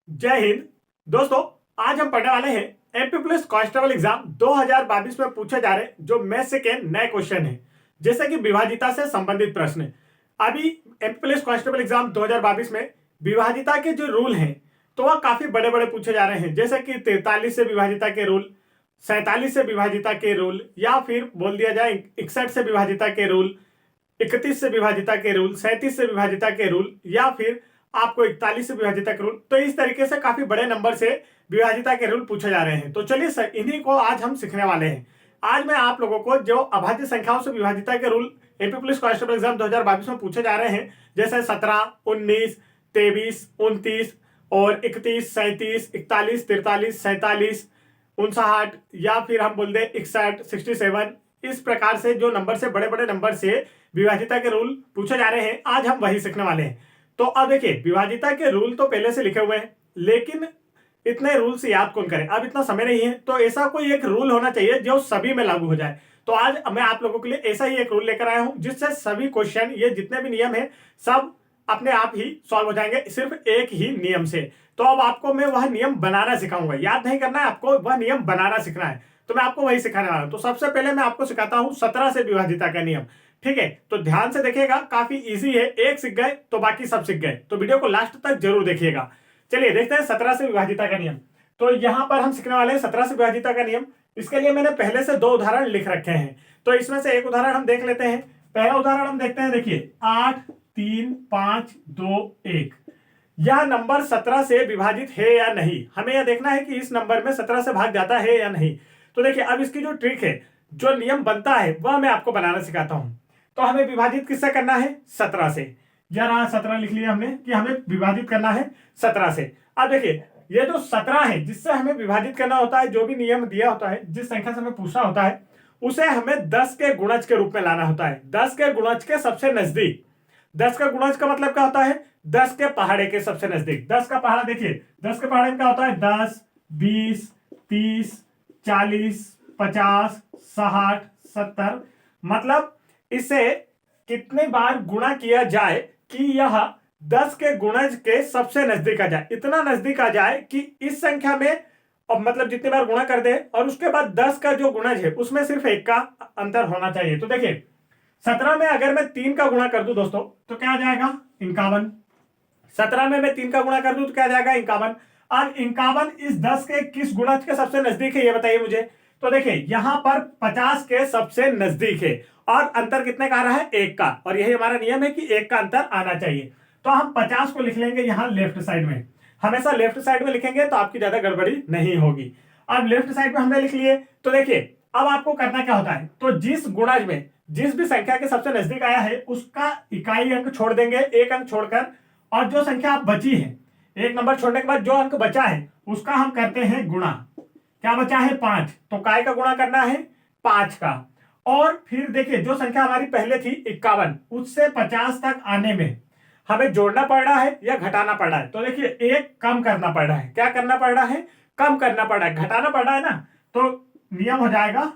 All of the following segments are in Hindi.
जय हिंद। दोस्तों, आज हम पढ़ने वाले हैं एमपी पुलिस कांस्टेबल एग्जाम 2022 में पूछे जा रहे जो मैथ्स के नए क्वेश्चन हैं, जैसे कि विभाजिता से संबंधित प्रश्न। अभी एमपी पुलिस कांस्टेबल एग्जाम 2022 में विभाजिता के जो रूल हैं तो वह काफी बड़े बड़े पूछे जा रहे हैं, जैसे कि 43 से विभाजिता के रूल, 47 से विभाजिता के रूल, या फिर बोल दिया जाए 61 से विभाजिता के रूल, 31 से विभाजिता के रूल, 37 से विभाजिता के रूल, या फिर आपको 41 से विभाजिता के रूल। तो इस तरीके से काफी बड़े नंबर से विभाजिता के रूल पूछे जा रहे हैं। तो चलिए सर, इन्हीं को आज हम सीखने वाले हैं। आज मैं आप लोगों को जो अभाज्य संख्याओं से विभाजिता के rule MP police constable exam 2022 में पूछे जा रहे हैं, जैसे 17, 19, 23, 29 और 31, 37, 41, 43, 47, 59, या फिर हम बोल दें 61, 67, इस प्रकार से जो नंबर से बड़े बड़े नंबर से विभाजिता के रूल पूछे जा रहे हैं, आज हम वही सीखने वाले हैं। तो अब देखिए, विभाजिता के रूल तो पहले से लिखे हुए हैं, लेकिन इतने रूल से याद कौन करे, अब इतना समय नहीं है। तो ऐसा कोई एक रूल होना चाहिए जो सभी में लागू हो जाए। तो आज मैं आप लोगों के लिए ऐसा ही एक रूल लेकर आया हूं, जिससे सभी क्वेश्चन, ये जितने भी नियम है, सब अपने आप ही सॉल्व हो जाएंगे, सिर्फ एक ही नियम से। तो अब आपको मैं वह नियम बनाना सिखाऊंगा, याद नहीं करना है, आपको वह नियम बनाना सीखना है। तो मैं आपको वही सिखाने वाला हूं। तो सबसे पहले मैं आपको सिखाता हूं 17 से विभाजिता का नियम। ठीक है, तो ध्यान से देखिएगा, काफी इजी है। एक सीख गए तो बाकी सब सीख गए। तो वीडियो को लास्ट तक जरूर देखिएगा। चलिए देखते हैं 17 से विभाजिता का नियम। तो यहां पर हम सीखने वाले हैं 17 से विभाजिता का नियम। इसके लिए मैंने पहले से 2 उदाहरण लिख रखे हैं, तो इसमें से एक उदाहरण हम देख लेते हैं। पहला उदाहरण हम देखते हैं, देखिए 8, 3, 5, 2, 1। यह नंबर 17 से विभाजित है या नहीं, हमें यह देखना है कि इस नंबर में 17 से भाग जाता है या नहीं। तो देखिए, अब इसकी जो ट्रिक है, जो नियम बनता है, वह मैं आपको बनाना सिखाता हूं। तो हमें विभाजित किससे करना है? 17 से। जरा 17 लिख लिया हमने कि हमें विभाजित करना है 17 से। अब देखिए, ये जो 17 है, जिससे हमें विभाजित करना होता है, जो भी नियम दिया होता है, जिस संख्या से हमें पूछना होता है, उसे हमें 10 के गुणज के रूप में लाना होता है। 10 के गुणज के सबसे नजदीक। 10 का गुणज का मतलब क्या होता है? 10 के पहाड़े के सबसे नजदीक। 10 का पहाड़ा देखिए, 10 के पहाड़े में क्या होता है? 10, 20, 30, 40, 50, 60, 70। मतलब इसे कितने बार गुणा किया जाए कि यह 10 के गुणज के सबसे नजदीक आ जाए, इतना नजदीक आ जाए कि इस संख्या में, और मतलब जितनी बार गुणा कर दे, और उसके बाद 10 का जो गुणज है उसमें सिर्फ 1 का अंतर होना चाहिए। तो देखिए, 17 में अगर मैं 3 का गुणा कर दूं दोस्तों, तो क्या आ जाएगा? 51। 17 में मैं 3 का गुणा कर दूं तो क्या आ जाएगा? 51। अब 51 इस 10 के किस गुणज के सबसे नजदीक है, ये बताइए मुझे। तो देखिए, यहां पर 50 के सबसे नजदीक है, और अंतर कितने का आ रहा है? 1 का। और यही हमारा नियम है कि 1 का अंतर आना चाहिए। तो हम 50 को लिख लेंगे यहां लेफ्ट साइड में। हमेशा लेफ्ट साइड में लिखेंगे तो आपकी ज्यादा गड़बड़ी नहीं होगी। अब लेफ्ट साइड में हमने लिख लिए। तो देखिए, अब आपको करना क्या होता है, तो जिस गुणज में जिस भी संख्या के सबसे नजदीक आया है, उसका इकाई अंक छोड़ देंगे, 1 अंक छोड़कर, और जो संख्या बची है, 1 नंबर छोड़ने के बाद जो अंक बचा है, उसका हम करते हैं गुणा। क्या बचा है? 5। तो काय का गुणा करना है? 5 का। और फिर देखिए, जो संख्या हमारी पहले थी 51, उससे 50 तक आने में हमें जोड़ना पड़ रहा है या घटाना पड़ रहा है? तो देखिए, 1 कम करना पड़ रहा है। क्या करना पड़ रहा है? कम करना पड़ रहा है, घटाना पड़ रहा है ना। तो नियम हो जाएगा,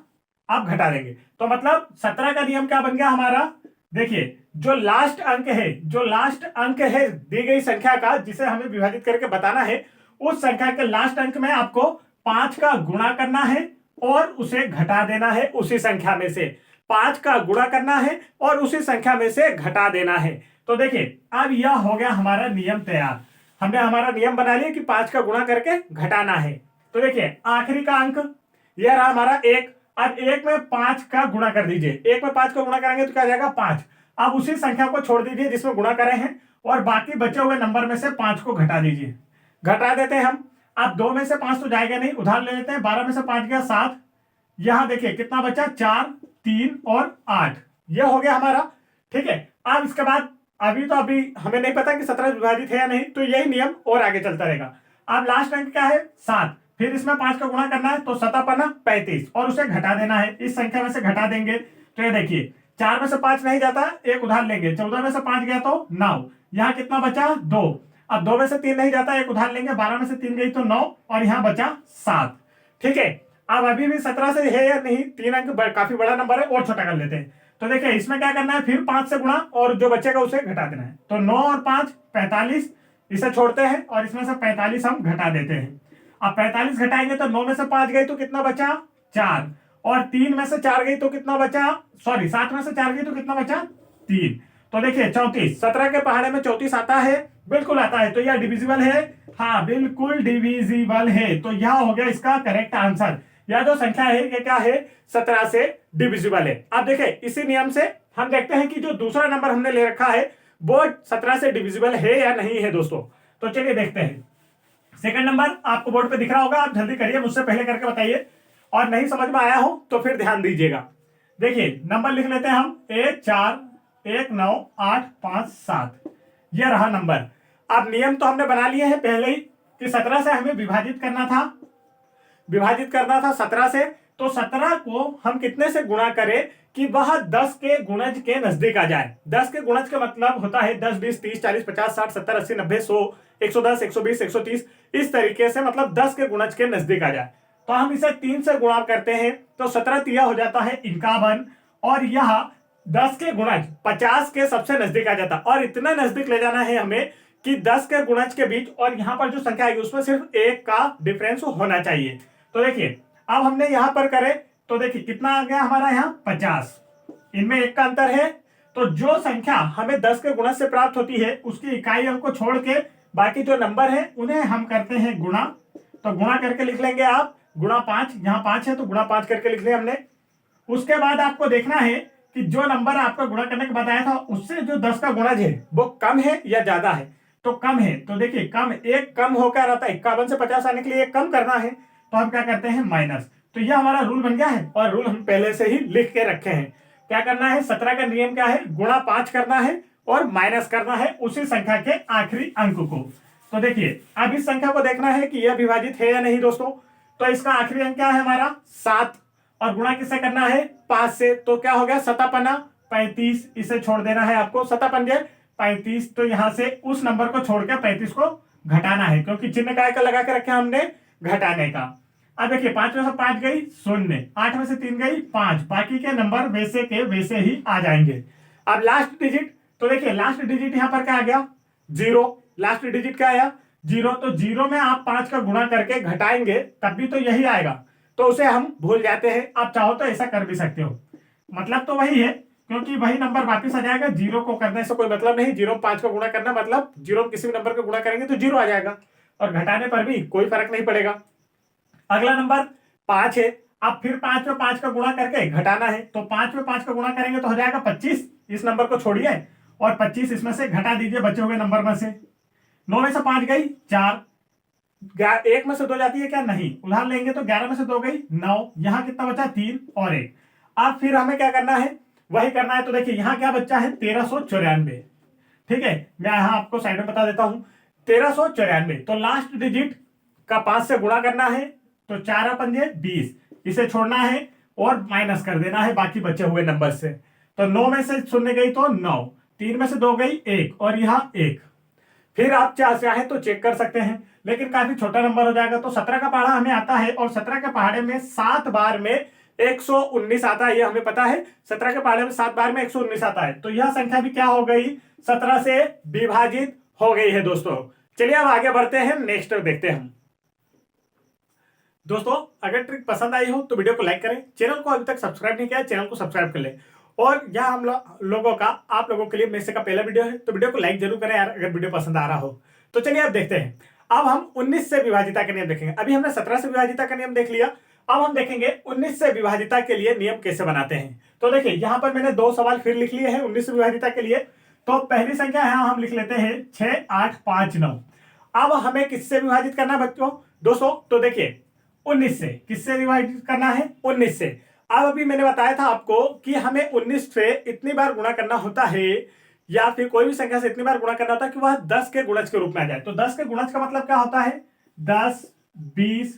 आप घटा देंगे। तो मतलब 17 का नियम क्या बन गया हमारा? देखिए, जो लास्ट अंक है, जो लास्ट अंक है दी गई संख्या का, जिसे हमें विभाजित करके बताना है, उस संख्या के लास्ट अंक में आपको 5 का गुणा करना है और उसे घटा देना है उसी संख्या में से। 5 का गुणा करना है और उसी संख्या में से घटा देना है। तो देखिए, अब यह हो गया हमारा नियम तैयार। हमने हमारा नियम बना लिया कि 5 का गुणा करके घटाना है। तो देखिए, आखिरी का अंक यह रहा हमारा 1। अब 1 में 5 का गुणा कर दीजिए। 1 में 5 का गुणा करेंगे तो क्या आ जाएगा? 5। अब उसी संख्या को छोड़ दीजिए जिसमें गुणा करे हैं, और बाकी बचे हुए नंबर में से 5 को घटा दीजिए। घटा देते हैं हम। अब 2 में से 5 तो जाएगा नहीं, उधार ले लेते हैं। 12 में से 5 गया 7। यहां देखिए कितना बचा? 4, 3 और 8। यह हो गया हमारा। ठीक है, अब इसके बाद अभी हमें नहीं पता कि 17 विभाजित है या नहीं, तो यही नियम और आगे चलता रहेगा। अब लास्ट अंक क्या है? 7। फिर इसमें 5 का गुणा करना है, तो 7 35, और उसे घटा देना है। इस संख्या में से घटा देंगे तो ये देखिए, 4 में से 5 नहीं जाता, एक उधार लेंगे। 14 में से 5 गया तो 9। यहाँ कितना बचा? 2। अब 2 में से 3 नहीं जाता, एक उधार लेंगे। 12 में से 3 गई तो 9, और यहाँ बचा 7। ठीक है, अब अभी भी 17 से है या नहीं? 3 अंक काफी बड़ा नंबर है, और छोटा कर लेते हैं। तो देखिए, इसमें क्या करना है? फिर 5 से गुणा और जो बचेगा उसे घटा देना है। तो 9 और 5 45, इसे छोड़ते हैं और इसमें से 45 हम घटा देते हैं। अब 45 घटाएंगे तो 9 में से 5 गई तो कितना बचा, 4, और 3 में से 4 गई तो कितना बचा, सॉरी 7 में से 4 गई तो कितना बचा, 3। तो देखिए 34, 17 के पहाड़े में 34 आता है, बिल्कुल आता है। तो यह डिविजिबल है, हाँ बिल्कुल डिविजिबल है। तो यह हो गया इसका करेक्ट आंसर। यह जो संख्या है ये क्या है, 17 से डिविजिबल है। अब देखिए इसी नियम से हम देखते हैं कि जो दूसरा नंबर हमने ले रखा है वो 17 से डिविजिबल है या नहीं है दोस्तों। तो चलिए देखते हैं। सेकंड नंबर आपको बोर्ड पे दिख रहा होगा, आप जल्दी करिए, मुझसे पहले करके बताइए, और नहीं समझ में आया हो तो फिर ध्यान दीजिएगा। देखिए नंबर लिख लेते हैं हम, 1 4 1 9 8 5 7, यह रहा नंबर। अब नियम तो हमने बना लिए हैं पहले ही कि 17 से हमें विभाजित करना था, 17 से। तो 17 को हम कितने से गुणा करें कि वह 10 के गुणज के नजदीक आ जाए। 10 के गुणज का मतलब होता है 10 20 30 40 50 60 70 80 90 100 110 120 130, इस तरीके से, मतलब 10 के गुणज के नजदीक आ जाए। तो हम इसे 3 से गुणा करते हैं तो 17 तिया हो जाता है 51, और यह 10 के गुणज 50 के सबसे नजदीक आ जाता, और इतना नजदीक ले जाना है हमें कि 10 के गुणज के बीच और यहां पर जो संख्या आएगी उसमें सिर्फ 1 का डिफरेंस होना चाहिए। तो देखिए अब हमने यहां पर करें तो देखिए कितना आ गया हमारा, यहाँ 50, इनमें 1 का अंतर है। तो जो संख्या हमें 10 के गुणज से प्राप्त होती है उसकी इकाई अंक को छोड़ के बाकी जो नंबर है उन्हें हम करते हैं गुणा। तो गुणा करके लिख लेंगे आप, गुणा 5, यहाँ 5 है तो गुणा 5 करके लिख लिया हमने। उसके बाद आपको देखना है कि जो नंबर आपका गुणा करने के बताया था उससे जो 10 का गुणज है वो कम है या ज्यादा है। तो कम है, तो देखिए कम, एक कम होकर आता है, 51 से 50 आने के लिए एक कम करना है, तो हम क्या करते हैं माइनस। तो यह हमारा रूल बन गया है, और रूल हम पहले से ही लिख के रखे हैं। क्या करना है, 17 का नियम क्या है, गुणा 5 करना है और माइनस करना है उसी संख्या के आखिरी अंक को। तो देखिए अब इस संख्या को देखना है कि यह विभाजित है या नहीं दोस्तों। तो इसका आखिरी अंक क्या है हमारा, 7, और गुणा किससे करना है, 5 से। तो क्या हो गया, 7 पन्ना 35, इसे छोड़ देना है आपको, 7 पंजे 35। तो यहां से उस नंबर को छोड़कर 35 को घटाना है, क्योंकि चिन्ह काय का लगा के रखे हमने घटाने का। अब देखिए 5 में से 5 गई 0, 8 में से 3 गई 5, बाकी के नंबर वैसे के वैसे ही आ जाएंगे। अब लास्ट डिजिट, तो देखिए लास्ट डिजिट यहां पर क्या आ गया, 0। लास्ट डिजिट क्या आया, 0। तो 0 में आप 5 का गुणा करके घटाएंगे तब भी तो यही आएगा, तो उसे हम भूल जाते हैं। आप चाहो तो ऐसा कर भी सकते हो, मतलब तो वही है, क्योंकि वही नंबर वापस आ जाएगा। 0 को करने से कोई मतलब नहीं, 0 5 का गुणा करना मतलब 0 किसी भी नंबर का गुणा करेंगे तो 0 आ जाएगा, और घटाने पर भी कोई फर्क नहीं पड़ेगा। अगला नंबर 5 है, अब फिर 5 में 5 का गुणा करके घटाना है, तो 5 में 5 का गुणा करेंगे तो हो जाएगा 25, इस नंबर को छोड़िए और 25 इसमें से घटा दीजिए बचे हुए नंबर में से। 9 में से 5 गई 4, 1 में से 2 जाती है क्या, नहीं, उधार लेंगे तो 11 में से 2 गई 9, यहाँ कितना बचा 3 और 1। अब फिर हमें क्या करना है, वही करना है। तो देखिए यहाँ क्या बच्चा है, 1394, ठीक है, मैं यहाँ आपको साइड में बता देता हूं, 1394। तो लास्ट डिजिट का 5 से गुणा करना है, तो 4 पंजे 20, इसे छोड़ना है और माइनस कर देना है बाकी बचे हुए नंबर से। तो 9 में से 0 गई तो 9, 3 में से 2 गई 1 और यहाँ 1। फिर आप चाहे तो चेक कर सकते हैं, लेकिन काफी छोटा नंबर हो जाएगा। तो 17 का पहाड़ा हमें आता है, और 17 के पहाड़े में 7 बार में 119 आता है, ये हमें पता है। 17 के पहाड़े में 7 बार में 119 आता है, तो यह संख्या भी क्या हो गई, 17 से विभाजित हो गई है दोस्तों। चलिए अब आगे बढ़ते हैं, नेक्स्ट देखते हैं हम। दोस्तों अगर ट्रिक पसंद आई हो तो वीडियो को लाइक करें, चैनल को अभी तक सब्सक्राइब नहीं किया है चैनल को सब्सक्राइब कर लें, और यह हम लोगों का आप लोगों के लिए मेरे से का पहला वीडियो है, तो वीडियो को लाइक जरूर करें यार अगर वीडियो पसंद आ रहा हो। तो चलिए अब देखते हैं, अब हम 19 से विभाजिता का नियम देखेंगे। अभी हमने 17 से विभाजिता का नियम देख लिया, अब हम देखेंगे 19 से विभाजिता के लिए नियम कैसे बनाते हैं। तो देखिए यहाँ पर मैंने 2 सवाल फिर लिख लिए हैं 19 से विभाजिता के लिए। तो पहली संख्या यहाँ हम लिख लेते हैं 6 8 5 9। अब हमें किससे विभाजित करना है बच्चों, दोस्तों, तो देखिए 19 से, किससे विभाजित करना है, 19 से। अब अभी मैंने बताया था आपको कि हमें 19 से इतनी बार गुणा करना होता है, या फिर कोई भी संख्या से इतनी बार गुणा करना होता है कि वह 10 के गुणज के रूप में आ जाए। तो 10 के गुणज का मतलब क्या होता है, 10 20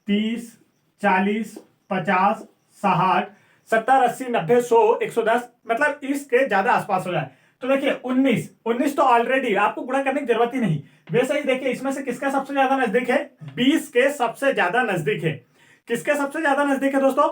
30 40 50 60 70 80 90 100 110, मतलब इसके ज्यादा आसपास हो जाए। तो देखिए 19 तो ऑलरेडी आपको गुणा करने की जरूरत ही नहीं। वैसे ही देखिए इसमें से किसका सबसे ज्यादा नजदीक है, 20 के सबसे ज्यादा नजदीक है। किसके सबसे ज्यादा नजदीक है दोस्तों,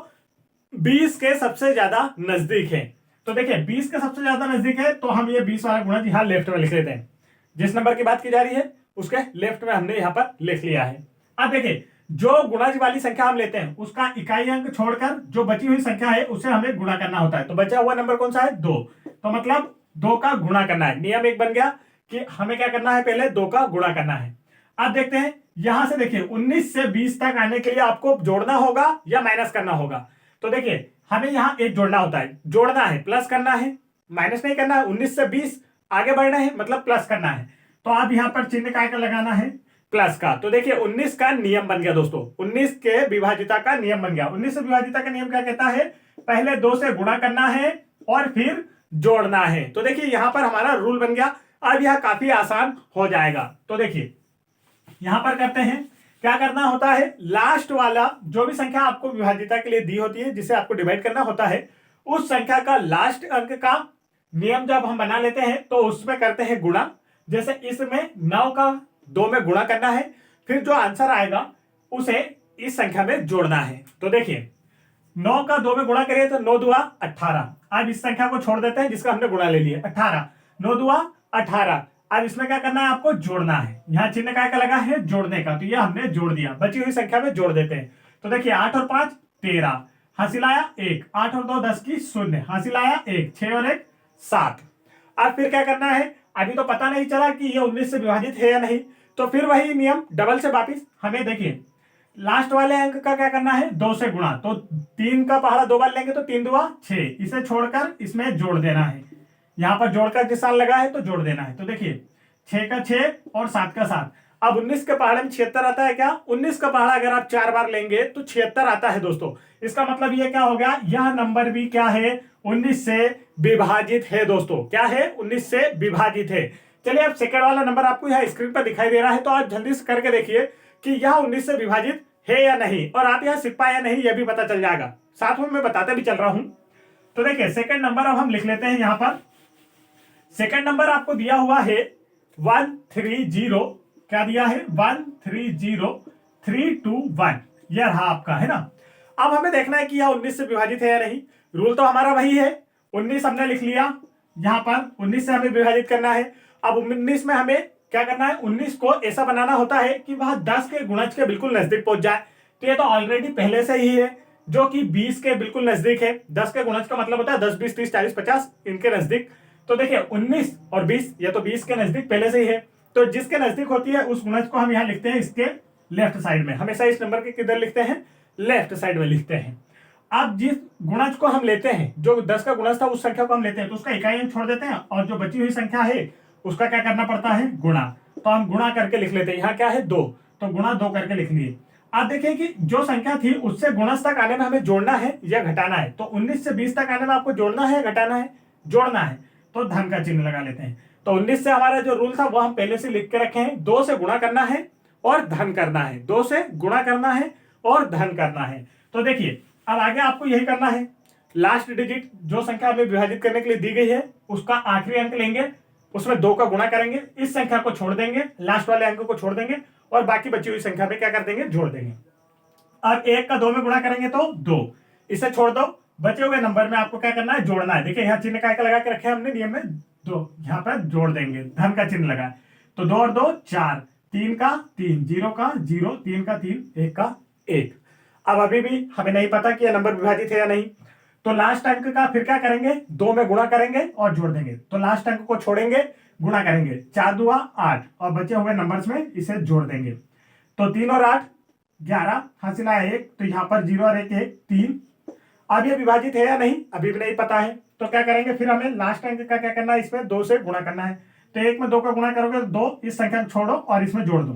20 के सबसे ज्यादा नजदीक है। तो देखिए 20 के सबसे ज्यादा नजदीक है, तो हम ये 20 वाला गुणज यहां लेफ्ट में लिख लेते हैं। जिस नंबर की बात की जा रही है उसके लेफ्ट में हमने यहाँ पर लिख लिया है। अब देखिए, जो गुणज वाली संख्या हम लेते हैं उसका इकाई अंक छोड़कर जो बची हुई संख्या है उसे हमें गुणा करना होता है। तो बचा हुआ नंबर कौन सा है? 2। तो मतलब 2 का गुणा करना है। नियम एक बन गया कि हमें क्या करना है, पहले 2 का गुणा करना है। अब देखते हैं, यहां से देखिए 19 से 20 तक आने के लिए आपको जोड़ना होगा या माइनस करना होगा। तो देखिए, हमें यहाँ एक जोड़ना होता है, जोड़ना है, प्लस करना है, माइनस नहीं करना है। 19 से 20 आगे बढ़ना है, मतलब प्लस करना है। तो आप यहाँ पर चिन्ह काय का लगाना है? प्लस का। तो देखिए 19 का नियम बन गया दोस्तों, 19 के विभाजिता का नियम बन गया। 19 से विभाजिता का नियम क्या कहता है? पहले 2 से गुणा करना है और फिर जोड़ना है। तो देखिए यहां पर हमारा रूल बन गया। अब यह काफी आसान हो जाएगा। तो देखिए यहां पर करते हैं, क्या करना होता है, लास्ट वाला जो भी संख्या आपको विभाजिता के लिए दी होती है, जिसे आपको डिवाइड करना होता है, उस संख्या का लास्ट अंक का नियम जब हम बना लेते हैं तो उसमें करते हैं गुणा। जैसे इसमें 9 का 2 में गुणा करना है, फिर जो आंसर आएगा उसे इस संख्या में जोड़ना है। तो देखिए 9 का 2 में गुणा करिए तो 9 दुआ 18। अब इस संख्या को छोड़ देते हैं जिसका हमने गुणा ले लिया, 18। 9 दुआ 18। अब इसमें क्या करना है, आपको जोड़ना है। यहाँ चिन्ह काय का लगा है? जोड़ने का। तो ये हमने जोड़ दिया, बची हुई संख्या में जोड़ देते हैं। तो देखिए 8 और 5 13, हासिल आया 1। 8 और 2 10 की 0, हासिल आया 1। 6 और 1 7। अब फिर क्या करना है, अभी तो पता नहीं चला कि ये 19 से विभाजित है या नहीं, तो फिर वही नियम डबल से वापिस हमें देखिए लास्ट वाले अंक का क्या करना है, 2 से गुणा। तो 3 का पहाड़ा 2 बार लेंगे तो 3 दुआ 6, इसे छोड़कर इसमें जोड़ देना है। यहां पर जोड़कर निशान लगा है तो जोड़ देना है। तो देखिए 6 का 6 और 7 का 7। अब 19 के पहाड़े में 76 आता है क्या? 19 का पहाड़ा अगर आप 4 बार लेंगे तो 76 आता है दोस्तों। इसका मतलब ये क्या हो गया, यह नंबर भी क्या है, 19 से विभाजित है दोस्तों। क्या है? 19 से विभाजित है। चलिए अब सेकंड वाला नंबर आपको यहाँ स्क्रीन पर दिखाई दे रहा है, तो आप जल्दी से करके देखिए कि यह 19 से विभाजित है या नहीं, और आप यहाँ सिख पाए या नहीं यह भी पता चल जाएगा। साथ में मैं बताते भी चल रहा हूं। तो देखिए सेकंड नंबर अब हम लिख लेते हैं। यहां पर सेकंड नंबर आपको दिया हुआ है 130। क्या दिया है? 130321। यह रहा आपका, है ना। अब हमें देखना है कि यह 19 से विभाजित है या नहीं। रूल तो हमारा वही है, 19 हमने लिख लिया, यहां पर 19 से हमें विभाजित करना है। अब 19 में हमें क्या करना है, 19 को ऐसा बनाना होता है कि वह 10 के गुणज के बिल्कुल नजदीक पहुंच जाए। तो ये तो ऑलरेडी पहले से ही है, जो कि 20 के बिल्कुल नजदीक है। 10 के गुणज का मतलब होता है 10 20 30 40 50 इनके नजदीक। तो देखिए 19 और 20, ये तो 20 के नजदीक पहले से ही है। तो जिसके नजदीक होती है उस गुणज को हम यहाँ लिखते हैं इसके लेफ्ट साइड में। हमेशा इस नंबर के किधर लिखते हैं? लेफ्ट साइड में लिखते हैं। अब जिस गुणज को हम लेते हैं, जो 10 का गुणज था उस संख्या को हम लेते हैं, तो उसका इकाई अंक छोड़ देते हैं और जो बची हुई संख्या है उसका क्या करना पड़ता है? गुणा। तो हम गुणा करके लिख लेते हैं। यहाँ क्या है? 2, तो गुणा 2 करके लिख लिए। आप देखिए कि जो संख्या थी उससे गुणज तक आने में हमें जोड़ना है या घटाना है। तो 19 से 20 तक आने में आपको जोड़ना है, घटाना है? जोड़ना है। तो धन का चिन्ह लगा लेते हैं। तो 19 से हमारा जो रूल था वो हम पहले से लिख के रखे हैं, 2 से गुणा करना है और धन करना है। 2 से गुणा करना है और धन करना है। तो देखिए अब आगे आपको यही करना है। लास्ट डिजिट जो संख्या हमें विभाजित करने के लिए दी गई है उसका आखिरी अंक लेंगे, उसमें 2 का गुणा करेंगे, इस संख्या को छोड़ देंगे, लास्ट वाले अंक को छोड़ देंगे और बाकी बची हुई संख्या में क्या कर देंगे? जोड़ देंगे। अब 1 का 2 में गुणा करेंगे तो 2, इसे छोड़ दो, बचे हुए नंबर में आपको क्या करना है? जोड़ना है। देखिए यहाँ चिन्ह का लगा के रखे हमने नियम में, 2 यहाँ पर जोड़ देंगे, धन का चिन्ह लगा। तो 2 और 2 4, 3 का 3, 0 का 0, 3 का 3, 1 का 1। अब अभी भी हमें नहीं पता कि यह नंबर विभाजित है या नहीं, तो लास्ट अंक का फिर क्या करेंगे? 2 में गुणा करेंगे और जोड़ देंगे। तो लास्ट अंक को छोड़ेंगे, गुणा करेंगे, 4 दुआ 8 और बचे हुए नंबर्स में इसे जोड़ देंगे। तो 3 और 8 11, हासिल आया 1। तो यहाँ पर 0 और 1 1 3। अब ये विभाजित है या नहीं अभी भी नहीं पता है, तो क्या करेंगे? फिर हमें लास्ट अंक का क्या करना है? इसमें 2 से गुणा करना है। तो 1 में 2 का गुणा करोगे तो 2, इस संख्या को छोड़ो और इसमें जोड़ दो।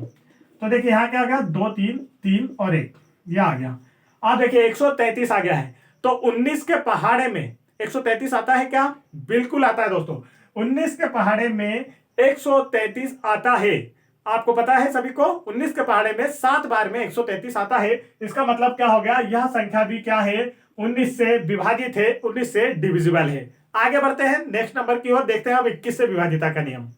तो देखिए यहाँ क्या आ गया? 2 3 3 और 1, यह आ गया। अब देखिए 133 आ गया है। तो 19 के पहाड़े में 133 आता है क्या? बिल्कुल आता है दोस्तों। 19 के पहाड़े में 133 आता है। आपको पता है सभी को, 19 के पहाड़े में 7 बार में 133 आता है। इसका मतलब क्या हो गया? यह संख्या भी क्या है? 19 से विभाजित है, 19 से डिविजिबल है। आगे बढ़ते हैं नेक्स्ट नंबर की ओर, देखते हैं अब 21 से विभाजिता का नियम।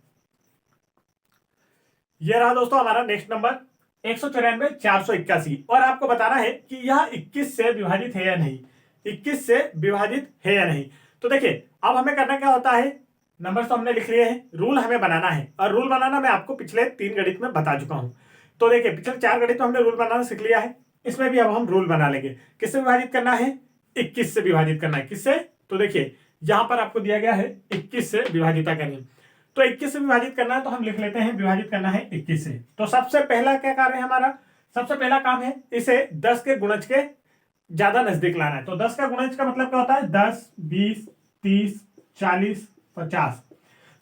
यह रहा दोस्तों हमारा नेक्स्ट नंबर 194 481, और आपको बताना है कि यह 21 से विभाजित है या नहीं। 21 से विभाजित है या नहीं। तो देखिए अब हमें करना क्या होता है, नंबर तो हमने लिख लिए हैं, रूल हमें बनाना है, और रूल बनाना मैं आपको पिछले 3 गणित में बता चुका हूं। तो देखिए पिछले 4 गणित में हमने रूल बनाना सीख लिया है, इसमें भी अब हम रूल बना लेंगे। किससे विभाजित करना है? 21 से विभाजित करना है। किससे? तो देखिए यहां पर आपको दिया गया है 21 से विभाजिता का नियम। तो 21 से विभाजित करना है तो हम लिख लेते हैं विभाजित करना है 21 से। तो सबसे पहला क्या कार्य है हमारा? सबसे पहला काम है इसे 10 के गुणज के ज्यादा नजदीक लाना है। तो 10 का गुणज का मतलब क्या होता है? 10, 20, 30, 40, 50।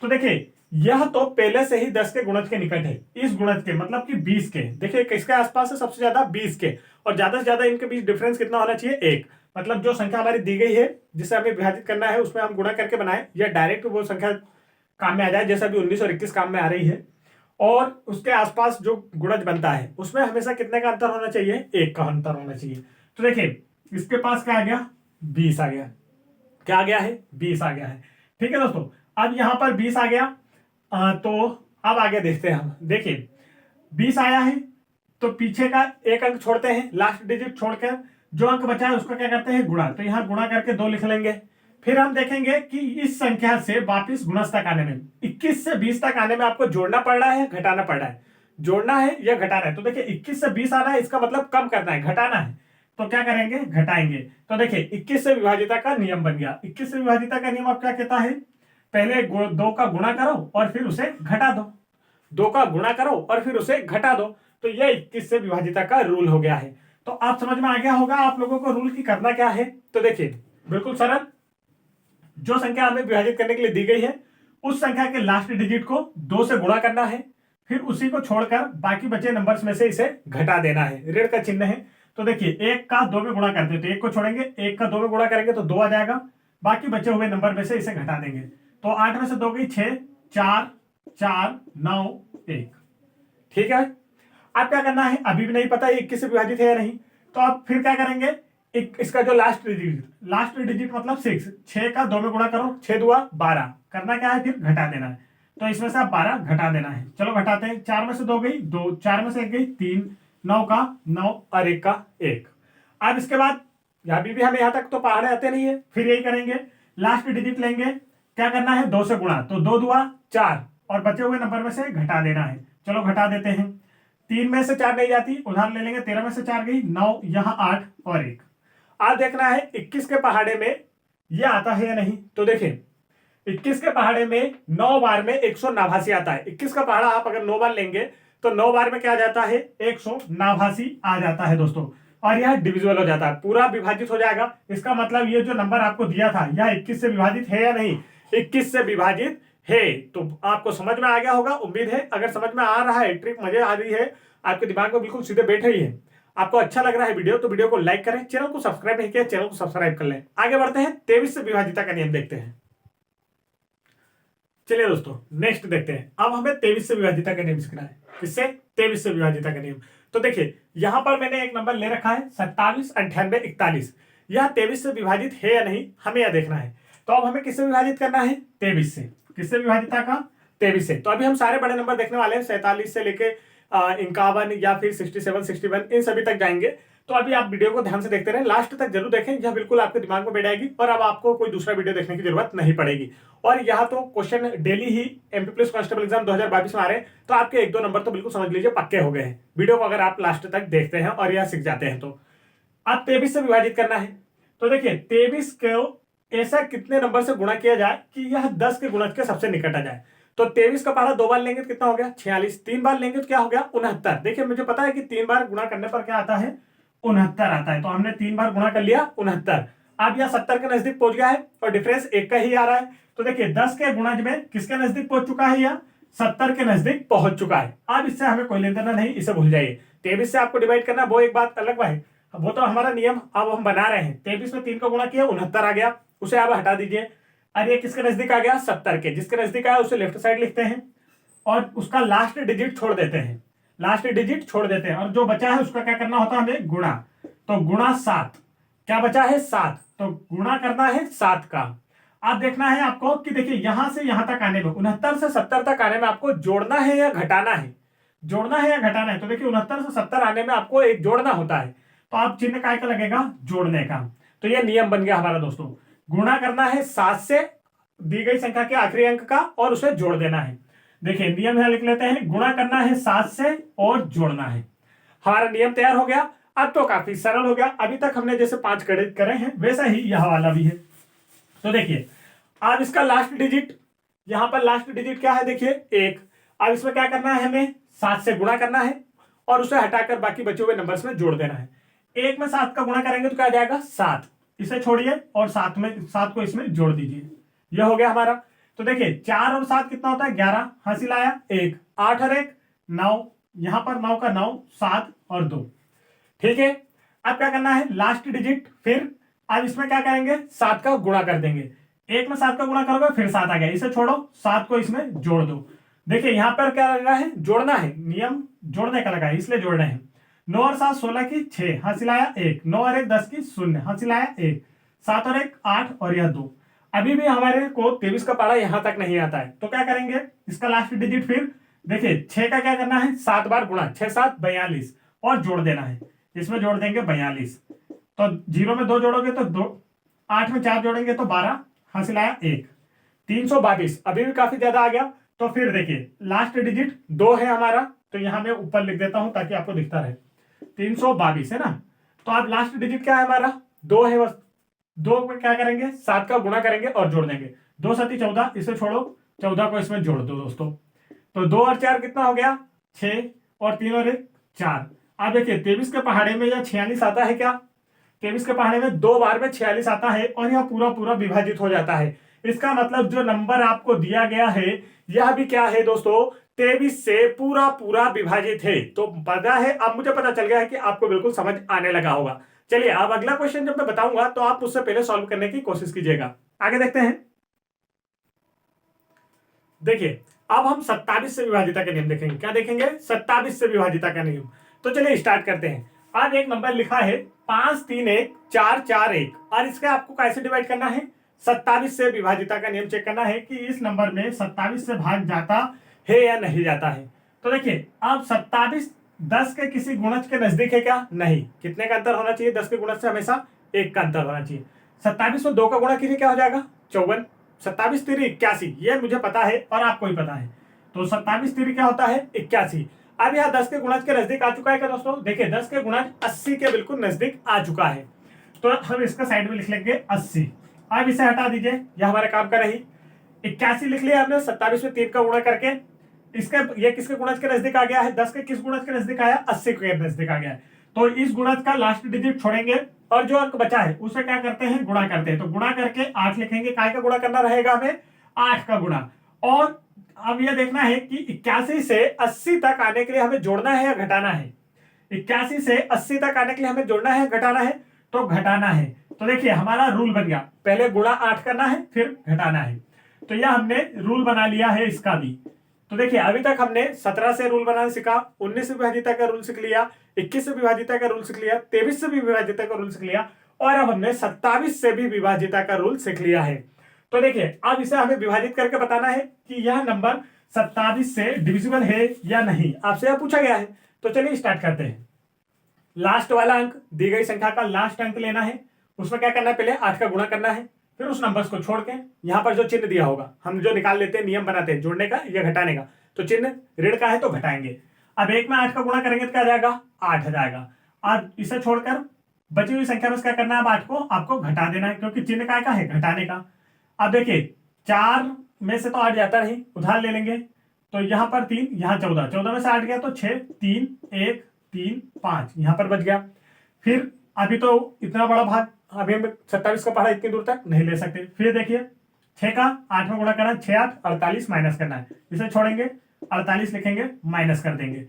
तो देखिए यह तो पहले से ही 10 के गुणज के निकट है। इस गुणज के मतलब कि 20 के, देखिए किसके आसपास है सबसे ज्यादा? 20 के। और ज्यादा से ज्यादा इनके बीच डिफरेंस कितना होना चाहिए? 1। मतलब जो संख्या हमारी दी गई है जिसे हमें विभाजित करना है उसमें हम गुणा करके बनाए, या डायरेक्ट वो संख्या काम में आ जाए, जैसा भी 19 और 21 काम में आ रही है, और उसके आसपास जो गुणज बनता है उसमें हमेशा कितने का अंतर होना चाहिए? 1 का अंतर होना चाहिए। तो देखिए इसके पास क्या आ गया? 20 आ गया। क्या आ गया है? 20 आ गया है। ठीक है दोस्तों, अब यहां पर 20 आ गया। तो अब आगे देखते हैं हम। देखिए 20 आया है तो पीछे का एक अंक छोड़ते हैं, लास्ट डिजिट छोड़कर जो अंक बचा है उसका क्या करते हैं? गुणा। तो यहां गुणा करके 2 लिख लेंगे। फिर हम देखेंगे कि इस संख्या से वापिस गुणज तक आने में, 21 से 20 तक आने में आपको जोड़ना पड़ रहा है, घटाना पड़ रहा है? जोड़ना है या घटाना है? तो देखिए 21 से 20 आना है, इसका मतलब कम करना है, घटाना है। तो क्या करेंगे? घटाएंगे। तो देखिए 21 से विभाजिता का नियम बन गया। 21 से विभाजिता का नियम आप क्या कहता है? पहले 2 का गुणा करो और फिर उसे घटा दो। 2 का गुणा करो और फिर उसे घटा दो। तो यह 21 से विभाजिता का रूल हो गया है। तो आप समझ में आ गया होगा आप लोगों को रूल की करना क्या है। तो देखिए बिल्कुल सरल, जो संख्या हमें विभाजित करने के लिए दी गई है उस संख्या के लास्ट डिजिट को 2 से गुणा करना है, फिर उसी को छोड़कर बाकी बचे नंबर्स में से इसे घटा देना है। ऋण का चिन्ह है। तो देखिए 1 का 2 में गुणा करते हैं तो 1 को छोड़ेंगे, 1 का 2 में गुणा करेंगे तो 2 आ जाएगा, बाकी बचे हुए नंबर में से इसे घटा देंगे। तो 8 में से 2 गई 6, 4, 4, 9, 1। ठीक है, अब क्या करना है? अभी भी नहीं पता ये 21 से विभाजित है या नहीं, तो आप फिर क्या करेंगे? इसका जो लास्ट डिजिट मतलब 6, 6 का 2 में गुणा करो, 6 दुआ 12, करना क्या है? फिर घटा देना है। तो इसमें से आप 12 घटा देना है। चलो घटाते हैं। 4 में से 2 गई 2, 4 में से 1 गई 3, 9 का 9 और 1 का 1। अब इसके बाद अभी भी हमें यहां तक तो पहाड़े आते नहीं है, फिर यही करेंगे, लास्ट डिजिट लेंगे, क्या करना है? 2 से गुणा, तो 2 दुआ 4 और बचे हुए नंबर में से घटा देना है। चलो घटा देते हैं। 3 में से 4 नहीं जाती, उधार ले लेंगे, 13 में से 4 गई 9, यहां 8 और 1। आज देखना है 21 के पहाड़े में ये आता है या नहीं। तो देखिए 21 के पहाड़े में 9 बार में 189 आता है। 21 का पहाड़ा आप अगर 9 बार लेंगे तो 9 बार में क्या आ जाता है? 189 आ जाता है दोस्तों, और यह डिविजिबल हो जाता है, पूरा विभाजित हो जाएगा। इसका मतलब ये जो नंबर आपको दिया था यह 21 से विभाजित है या नहीं? 21 से विभाजित है। तो आपको समझ में आ गया होगा, उम्मीद है। अगर समझ में आ रहा है, ट्रिक मजे आ रही है, आपके दिमाग में बिल्कुल सीधे बैठ रही है, आपको अच्छा लग रहा है वीडियो, तो वीडियो को लाइक करें, चैनल को सब्सक्राइब नहीं किया चैनल को सब्सक्राइब कर लें। आगे बढ़ते हैं, 23 से विभाजिता का नियम देखते हैं। चलिए दोस्तों नेक्स्ट देखते हैं। अब हमें 23 से विभाजिता का नियम सीखना है। किससे? 23 से विभाजिता का नियम। तो देखिए यहां पर मैंने एक नंबर ले रखा है 27, 98, 41। यह 23 से विभाजित है या नहीं हमें यह देखना है। तो अब हमें किससे विभाजित करना है? 23 से। किससे विभाजिता का? 23 से। तो अभी हम सारे बड़े नंबर देखने वाले हैं, 47 से लेके 51 या फिर 67, 61 इन सभी तक जाएंगे। तो अभी आप वीडियो को ध्यान से देखते रहें, लास्ट तक जरूर देखें, यह बिल्कुल आपके दिमाग में बैठ जाएगी और अब आपको कोई दूसरा वीडियो देखने की जरूरत नहीं पड़ेगी। और यहाँ तो क्वेश्चन डेली ही एमपी पुलिस कांस्टेबल एग्जाम 2022 में आ रहे हैं, तो आपके 1-2 नंबर तो बिल्कुल समझ लीजिए पक्के हो गए हैं, वीडियो को अगर आप लास्ट तक देखते हैं और यह सीख जाते हैं तो। अब 23 से विभाजित करना है। तो देखिए 23 को ऐसा कितने नंबर से गुणा किया जाए कि यह 10 के गुणज के सबसे निकट आ जाए। तो 23 का पहाड़ा 2 बार लेंगे तो कितना हो गया? 46। 3 बार लेंगे तो क्या हो गया? 69। देखिए मुझे पता है कि 3 बार गुणा करने पर क्या आता है? 69 आता है। तो हमने 3 बार गुणा कर लिया, 69। अब यह 70 के नजदीक पहुंच गया है और डिफरेंस 1 का ही आ रहा है। तो देखिए 10 के गुणज में किसके नजदीक पहुंच चुका है? यह 70 के नजदीक पहुंच चुका है। अब इससे हमें कोई लेना देना नहीं, इसे भूल जाइए। 23 से आपको डिवाइड करना वो एक बात अलग है, वो तो हमारा नियम अब हम बना रहे हैं। 23 में 3 का गुणा किया 69 आ गया, उसे आप हटा दीजिए। अरे किसके नजदीक आ गया? 70 के। जिसके नजदीक आया उसे लेफ्ट साइड लिखते हैं और उसका लास्ट डिजिट छोड़ देते हैं, लास्ट डिजिट छोड़ देते हैं, और जो बचा है उसका क्या करना होता है हमें? गुणा। तो गुणा 7। क्या बचा है? 7। तो गुणा करना है 7 का। अब देखना है आपको कि देखिए यहां से यहां तक आने में, 69 से 70 तक आने में आपको जोड़ना है या घटाना है? जोड़ना है या घटाना है? तो देखिए 69 से 70 आने में आपको एक जोड़ना होता है, तो आप चिन्ह काय का लगेगा? जोड़ने का। तो यह नियम बन गया हमारा दोस्तों। गुणा करना है 7 से, दी गई संख्या के आखिरी अंक का और उसे जोड़ देना है। देखिए नियम यहां लिख लेते हैं, गुणा करना है 7 से और जोड़ना है। हमारा नियम तैयार हो गया। अब तो काफी सरल हो गया। अभी तक हमने जैसे 5 करे हैं वैसा ही यह वाला भी है। तो देखिए अब इसका लास्ट डिजिट, यहां पर लास्ट डिजिट क्या है, देखिए 1। अब इसमें क्या करना है, हमें 7 से गुणा करना है और उसे हटाकर बाकी बचे हुए नंबर्स में जोड़ देना है। 1 में 7 का गुणा करेंगे तो क्या आ जाएगा 7, इसे छोड़िए और 7 को इसमें जोड़ दीजिए। यह हो गया हमारा। तो देखिए 4 और 7 कितना होता है 11, हासिल आया 1, 8 और 1 9, यहां पर 9 का 9, 7 और 2। ठीक है, अब क्या करना है लास्ट डिजिट, फिर अब इसमें क्या करेंगे 7 का गुणा कर देंगे। 1 में 7 का गुणा करोगे फिर 7 आ गया, इसे छोड़ो 7 को इसमें जोड़ दो। देखिए यहां पर क्या लगा है, जोड़ना है, नियम जोड़ने का लगा है इसलिए जोड़ रहे हैं। 9 और 7 16 की 6, हासिल आया 1, 9 और 1 10 की 0, हासिल आया 1, 7 और 1 8 और यह 2। अभी भी हमारे को 23 का पारा यहां तक नहीं आता है, तो क्या करेंगे इसका लास्ट डिजिट, फिर देखिए 6 का क्या करना है 7 बार गुणा, 6 7 42 और जोड़ देना है। इसमें जोड़ देंगे 42, तो 0 में 2 जोड़ोगे तो 2, 8 में 4 जोड़ेंगे तो 12, हासिल आया 1, 322। अभी भी काफी ज्यादा आ गया। तो फिर देखिए लास्ट डिजिट 2 है हमारा, तो यहां मैं ऊपर लिख देता हूं ताकि आपको दिखता रहे, 322 है ना। तो अब लास्ट डिजिट क्या है हमारा 2 है, बस 2 में क्या करेंगे 7 का गुणा करेंगे और जोड़ देंगे। 2 7 14, इसे छोड़ो 14 को इसमें जोड़ दो दोस्तों। तो 2 और 4 कितना हो गया 6 और 3 और 1 4। अब देखिए 23 के पहाड़े में यह 46 आता है क्या, 23 के पहाड़े में 2 बार में 46 आता है और यह पूरा पूरा विभाजित हो जाता है। इसका मतलब जो नंबर आपको दिया गया है यह भी क्या है दोस्तों 23 से पूरा पूरा विभाजित है। तो पता है, अब मुझे पता चल गया है कि आपको बिल्कुल समझ आने लगा होगा। चलिए अब अगला क्वेश्चन जब मैं बताऊंगा तो आप उससे पहले सॉल्व करने की कोशिश कीजिएगा। आगे देखते हैं। देखिए अब हम 27 से विभाजिता का नियम देखेंगे। क्या देखेंगे 27 से विभाजिता का नियम। तो चलिए स्टार्ट करते हैं। आज एक नंबर लिखा है 5 3 1 4 4 1 और इसके आपको कैसे डिवाइड करना है 27 से विभाजिता का नियम चेक करना है कि इस नंबर में 27 से भाग जाता है या नहीं जाता है। तो देखिए अब 27 10 के किसी गुणज के नजदीक है क्या, नहीं। कितने का अंतर होना चाहिए 10 के गुणज से, हमेशा 1 का अंतर होना चाहिए। 27 में 2 का गुणा कीजिए क्या हो जाएगा 54, 27 3 81, ये मुझे पता है और आपको भी पता है। तो 27 3 क्या होता है 81। अब यह 10 के गुणज के नजदीक आ चुका है क्या दोस्तों, देखिए 10 के गुणज 80 के बिल्कुल नजदीक आ चुका है। तो हम इसका साइड में लिख लेंगे 80। अब इसे हटा दीजिए, यह हमारे काम का रही। 81 लिख लिया हमने 27 में 3 का गुणा करके। इसके ये किसके गुणज के नजदीक आ गया है 10 के किस गुणज के नजदीक आया 80 के नजदीक आ गया है। तो इस गुणज का लास्ट डिजिट छोड़ेंगे और जो अंक बचा है उसे क्या करते हैं गुणा करते हैं। तो गुणा करके 8 लिखेंगे, काय का गुणा करना रहेगा हमें 8 का गुणा। और अब यह देखना है कि 81 से 80 तक आने के लिए हमें जोड़ना है या घटाना है। 81 से 80 तक आने के लिए हमें जोड़ना है घटाना है, तो घटाना है। तो देखिए हमारा रूल बन गया, पहले गुणा 8 करना है फिर घटाना है। तो यह हमने रूल बना लिया है इसका भी। तो देखिए अभी तक हमने 17 से रूल बनाना सीखा, 19 से विभाजिता का रूल सीख लिया, 21 से विभाजिता का रूल सीख लिया, 23 से भी विभाजिता का रूल सीख लिया और अब हमने 27 से भी विभाजिता का रूल सीख लिया है। तो देखिए अब इसे हमें विभाजित करके बताना है कि यह नंबर 27 से डिविजिबल है या नहीं, आपसे यह पूछा गया है। तो चलिए स्टार्ट करते हैं। लास्ट वाला अंक, दी गई संख्या का लास्ट अंक लेना है, उसमें क्या करना है पहले 8 का गुणा करना है, फिर उस नंबर्स को छोड़ के यहां पर जो चिन्ह दिया होगा हम जो निकाल लेते हैं, नियम बनाते हैं जोड़ने का या घटाने का, तो चिन्ह ऋण का है तो घटाएंगे। अब 1 में 8 का गुणा करेंगे तो क्या जाएगा 8 आ जाएगा। अब इसे छोड़कर बची हुई संख्या में क्या करना है, अब 8 को आपको घटा देना है क्योंकि चिन्ह काय का है घटाने का। अब देखिए 4 में से तो 8 जाता नहीं, उधार ले लेंगे। तो यहां पर 3, यहां 14, 14 में से 8 गया तो 6 3 1 3 5 यहां पर बच गया। फिर अभी तो इतना बड़ा भाग अभी हम 27 का पहाड़ा इतनी दूर तक नहीं ले सकते। फिर देखिए 6 का 8 में गुणा करना है, 6 8 48 माइनस करना है, इसे छोड़ेंगे 48 लिखेंगे माइनस कर देंगे।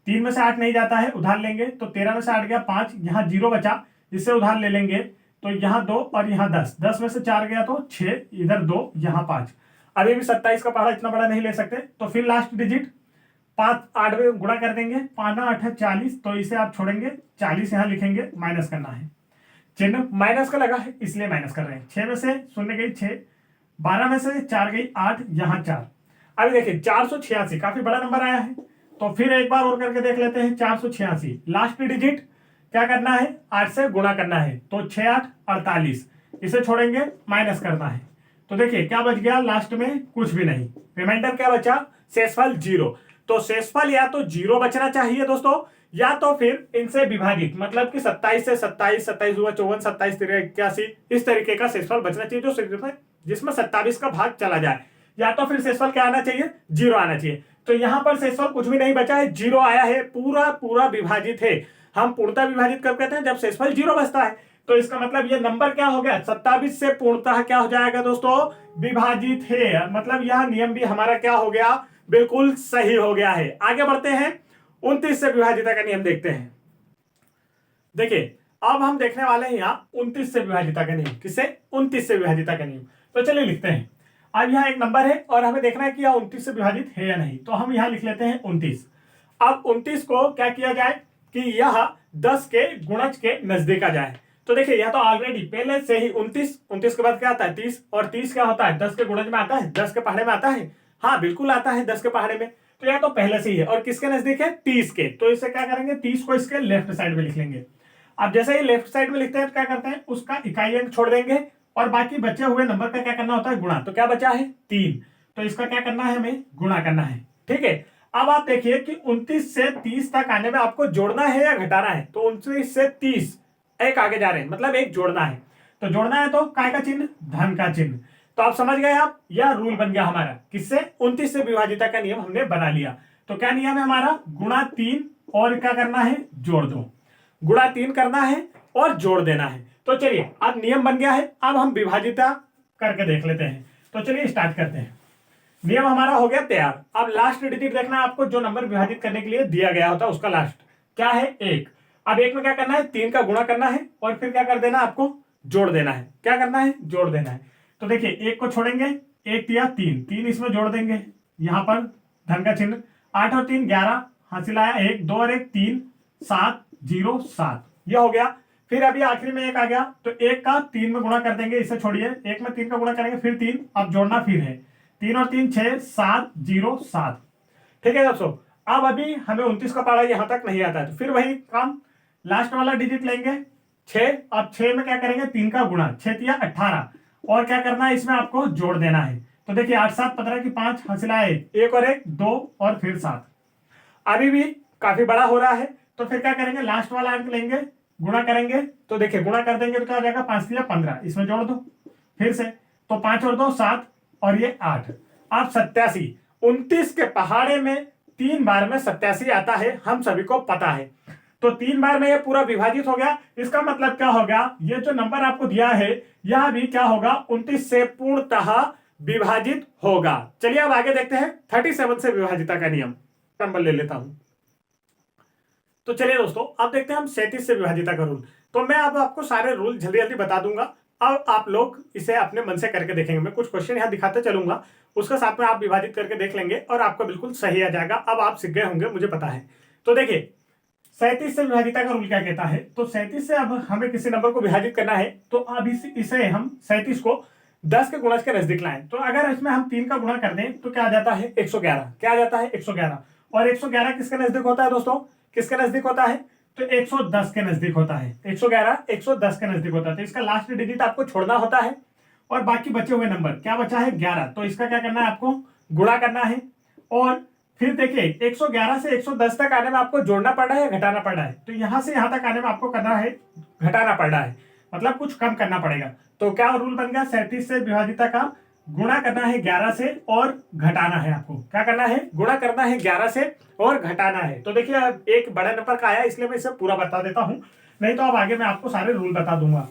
3 में से 8 नहीं जाता है, उधार लेंगे तो 13 में से 8 गया 5, यहाँ 0 बचा, इससे उधार ले लेंगे तो यहाँ 2 और यहाँ 10, 10 में से 4 गया तो 6, इधर 2 यहाँ 5। अभी भी 27 का पहाड़ा इतना बड़ा नहीं ले सकते, तो फिर लास्ट डिजिट 5 8 में गुणा कर देंगे, 5 8 40, तो इसे आप छोड़ेंगे 40 यहाँ लिखेंगे, माइनस करना है। चिन्ह माइनस का लगा है इसलिए माइनस कर रहे हैं। 6 में से 0 गई 6, 12 में से 4 गई 8, यहाँ 4। अभी देखिए 486 काफी बड़ा नंबर आया है, तो फिर एक बार और करके देख लेते हैं। 486 लास्ट डिजिट क्या करना है 8 से गुणा करना है, तो 6 8 48, इसे छोड़ेंगे माइनस करना है। तो देखिए क्या बच गया लास्ट में, कुछ भी नहीं। रिमाइंडर क्या बचा, शेषफल 0। तो शेषफल या तो 0 बचना चाहिए दोस्तों, या तो फिर इनसे विभाजित, मतलब कि 27 से 27, 27 हुआ 54, 27 तिरक 81, इस तरीके का शेषफल बचना चाहिए जो जिसमें 27 का भाग चला जाए। या तो फिर शेषफल क्या आना चाहिए, 0 आना चाहिए। तो यहां पर शेषफल कुछ भी नहीं बचा है, 0 आया है, पूरा पूरा विभाजित है। हम पूर्णतः विभाजित कब कहते हैं, जब शेषफल 0 बचता है। तो इसका मतलब ये नंबर क्या हो गया, 27 से पूर्णतः क्या हो जाएगा दोस्तों, विभाजित है। मतलब यह नियम भी हमारा क्या हो गया, बिल्कुल सही हो गया है। आगे बढ़ते हैं, 29 से विभाजिता का नियम देखते हैं। देखिए अब हम देखने वाले हैं यहाँ 29 से विभाजिता का नियम। किससे, 29 से विभाजिता का नियम। तो चलिए लिखते हैं। अब यहाँ एक नंबर है और हमें देखना है कि यह 29 से विभाजित है या नहीं। तो हम यहाँ लिख लेते हैं 29। अब 29 को क्या किया जाए कि यह 10 के गुणज के नजदीक आ जाए। तो देखिए यह तो ऑलरेडी पहले से ही 29 के बाद क्या आता है 30, और 30 क्या होता है 10 के गुणज में आता है, 10 के पहाड़े में आता है। हाँ बिल्कुल आता है 10 के पहाड़े में। तो यह तो पहले से ही है, और किसके नजदीक है, 30 के। तो इसे क्या करेंगे, 30 को इसके लेफ्ट साइड में लिख लेंगे। अब जैसे ही लेफ्ट साइड में लिखते हैं तो क्या करते हैं, उसका इकाई अंक छोड़ देंगे और बाकी बचे हुए नंबर का क्या करना होता है, गुणा। तो क्या बचा है 3, तो इसका क्या करना है, हमें गुणा करना है। ठीक है। अब आप देखिए कि 29 से 30 तक आने में आपको जोड़ना है या घटाना है। तो 29 से 30 एक आगे जा रहे हैं, मतलब एक जोड़ना है। तो जोड़ना है तो काय का चिन्ह, धन का चिन्ह। तो आप समझ गए, आप यह रूल बन गया हमारा। किससे, 29 से विभाजिता का नियम हमने बना लिया। तो क्या नियम है हमारा, गुणा 3 और क्या करना है, जोड़ दो। गुणा 3 करना है और जोड़ देना है। तो चलिए अब नियम बन गया है, अब हम विभाजिता करके देख लेते हैं। तो चलिए स्टार्ट करते हैं। नियम हमारा हो गया तैयार। अब लास्ट डिजिट देखना है आपको, जो नंबर विभाजित करने के लिए दिया गया होता है उसका लास्ट क्या है, 1। अब 1 में क्या करना है, 3 का गुणा करना है और फिर क्या कर देना, आपको जोड़ देना है। क्या करना है, जोड़ देना है। तो देखिए 1 को छोड़ेंगे, 1 या 3, 3 इसमें जोड़ देंगे, यहां पर धन का चिन्ह। 8 और 3 11, हासिल आया 1, 2 और 1 3, 7 0 7, यह हो गया। फिर अभी आखिरी में 1 आ गया, तो 1 का 3 में गुणा कर देंगे, इसे छोड़िए, 1 में 3 का गुणा करेंगे फिर 3, अब जोड़ना फिर है, 3 और 3 6 7 0 7। ठीक है दोस्तों। अब अभी हमें 29 का पढ़ा यहां तक नहीं आता है, तो फिर वही काम, लास्ट वाला डिजिट लेंगे 6। अब 6 में क्या करेंगे, 3 का गुणा, 6 या 18, और क्या करना है, इसमें आपको जोड़ देना है। तो देखिए 8 7 15 की 5, हासिल आए 1 और 1 2 और फिर 7। अभी भी काफी बड़ा हो रहा है, तो फिर क्या करेंगे, लास्ट वाला अंक लेंगे, गुणा करेंगे। तो देखिए गुणा कर देंगे तो क्या हो जाएगा, 5 या 15, इसमें जोड़ दो फिर से। तो 5 और 2 7 और ये 8। अब 87, 29 के पहाड़े में 3 बार में 87 आता है, हम सभी को पता है। तो 3 बार में ये पूरा विभाजित हो गया। इसका मतलब क्या हो गया, ये जो नंबर आपको दिया है यह भी क्या होगा, 29 से पूर्णतः विभाजित होगा। चलिए अब आगे देखते हैं 37 से विभाजिता का नियम। नंबर ले लेता हूं। तो चलिए दोस्तों अब देखते हैं हम 37 से विभाजिता का रूल। तो मैं अब आपको सारे रूल जल्दी जल्दी बता दूंगा। अब आप लोग इसे अपने मन से करके देखेंगे। मैं कुछ क्वेश्चन यहाँ दिखाते चलूंगा, उसके साथ में आप विभाजित करके देख लेंगे और आपको बिल्कुल सही आ जाएगा। अब आप सीख गए होंगे, मुझे पता है। तो देखिए 37 से विभाजिता का रूल क्या कहता है। तो 37 से अब हमें किसी नंबर को विभाजित करना है, तो अब इसे हम 37 को 10 के गुणज के नजदीक लाएं। तो अगर इसमें हम 3 का गुणा कर दें तो क्या आ जाता है, 111। क्या आ जाता है, 111। और 111 किसके नजदीक होता है दोस्तों, किसके नजदीक होता है, तो 110 के नजदीक होता है। 111 110 के नजदीक होता है। तो इसका लास्ट डिजिट आपको छोड़ना होता है और बाकी बचे हुए नंबर क्या बचा है, 11। तो इसका क्या करना है, आपको गुणा करना है। और फिर देखिए 111 से 110 तक आने में आपको जोड़ना पड़ रहा है या घटाना पड़ रहा है। तो यहां से यहां तक आने में आपको करना है, घटाना पड़ रहा है, मतलब कुछ कम करना पड़ेगा। तो क्या रूल बन गया, 37 से विभाजिता का गुणा करना है 11 से और घटाना है। आपको क्या करना है, गुणा करना है 11 से और घटाना है। तो देखिए अब एक बड़े नंबर का आया, इसलिए मैं इसे पूरा बता देता हूं, नहीं तो अब आगे मैं आपको सारे रूल बता दूंगा।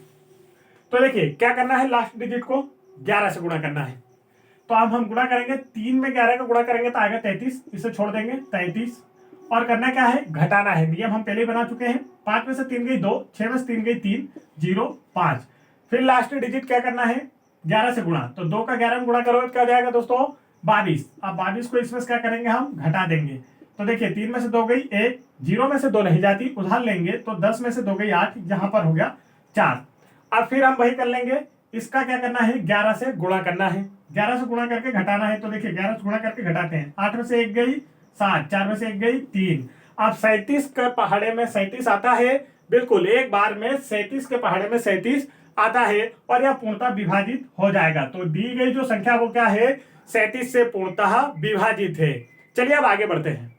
तो देखिए क्या करना है, लास्ट डिजिट को 11 से गुणा करना है। तो अब हम गुणा करेंगे, 3 में 11 का गुणा करेंगे तो आएगा 33, इसे छोड़ देंगे 33। और करना क्या है, घटाना है। नियम हम पहले ही बना चुके हैं। 5 में से 3 गई 2, 6 में से 3 गई 3 0 5। फिर लास्ट डिजिट क्या करना है, 11 से गुणा। तो 2 का 11 में गुणा करोगे क्या जाएगा दोस्तों, 22। अब 22 को इसमें से क्या करेंगे, हम घटा देंगे। तो देखिए 3 में से 2 गई 1, 0 में से 2 नहीं जाती, उधार लेंगे तो 10 में से 2 गई 8, यहां पर हो गया 4। अब फिर हम वही कर लेंगे, इसका क्या करना है, 11 से गुणा करना है। 11 से गुणा करके घटाना है। तो देखिए 11 से गुणा करके घटाते हैं, 8 में से 1 गई 7, 4 में से 1 गई 3। अब 37 के पहाड़े में 37 आता है, बिल्कुल एक बार में 37 के पहाड़े में 37 आता है और यह पूर्णतः विभाजित हो जाएगा। तो दी गई जो संख्या वो क्या है, 37 से पूर्णतः विभाजित है। चलिए अब आगे बढ़ते हैं।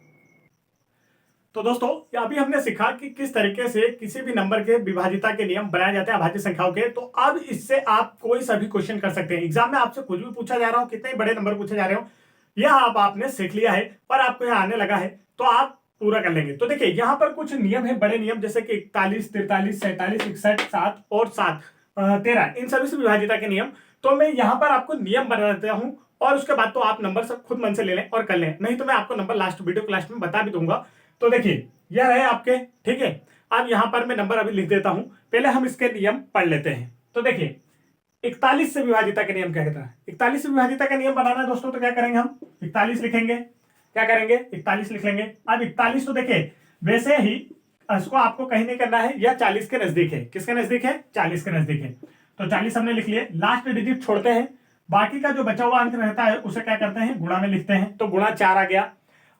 तो दोस्तों अभी हमने सीखा कि किस तरीके से किसी भी नंबर के विभाजिता के नियम बनाए जाते हैं अभाज्य संख्याओं के। तो अब इससे आप कोई सा भी क्वेश्चन कर सकते हैं। एग्जाम में आपसे कुछ भी पूछा जा रहा हो, कितने बड़े नंबर पूछे जा रहे हो, यह आपने सीख लिया है पर आपको यह आने लगा है तो आप पूरा कर लेंगे। तो देखिए यहाँ पर कुछ नियम है, बड़े नियम, जैसे कि 41, 43, 47, 61, 7 और 7, 13, इन सभी से विभाजिता के नियम। तो मैं यहाँ पर आपको नियम बता देता हूँ और उसके बाद तो आप नंबर सब खुद मन से ले लें और कर लें, नहीं तो मैं आपको नंबर लास्ट वीडियो क्लास में बता भी दूंगा। तो देखिए यह रहे आपके, ठीक है। अब यहाँ पर मैं नंबर अभी लिख देता हूं, पहले हम इसके नियम पढ़ लेते हैं। तो देखिए 41 से विभाजिता का नियम क्या कहता है। 41 से विभाजिता का नियम बनाना है दोस्तों, तो क्या करेंगे हम 41 लिखेंगे, क्या करेंगे 41 लिख लेंगे। अब 41 तो देखिए वैसे ही इसको आपको कहीं नहीं करना है, यह 40 के नजदीक है। किसके नजदीक है, 40 के नजदीक है। तो 40 हमने लिख लिए, लास्ट डिजिट छोड़ते हैं, बाकी का जो बचा हुआ अंक रहता है उसे क्या करते हैं, गुणा में लिखते हैं। तो गुणा 4 आ गया।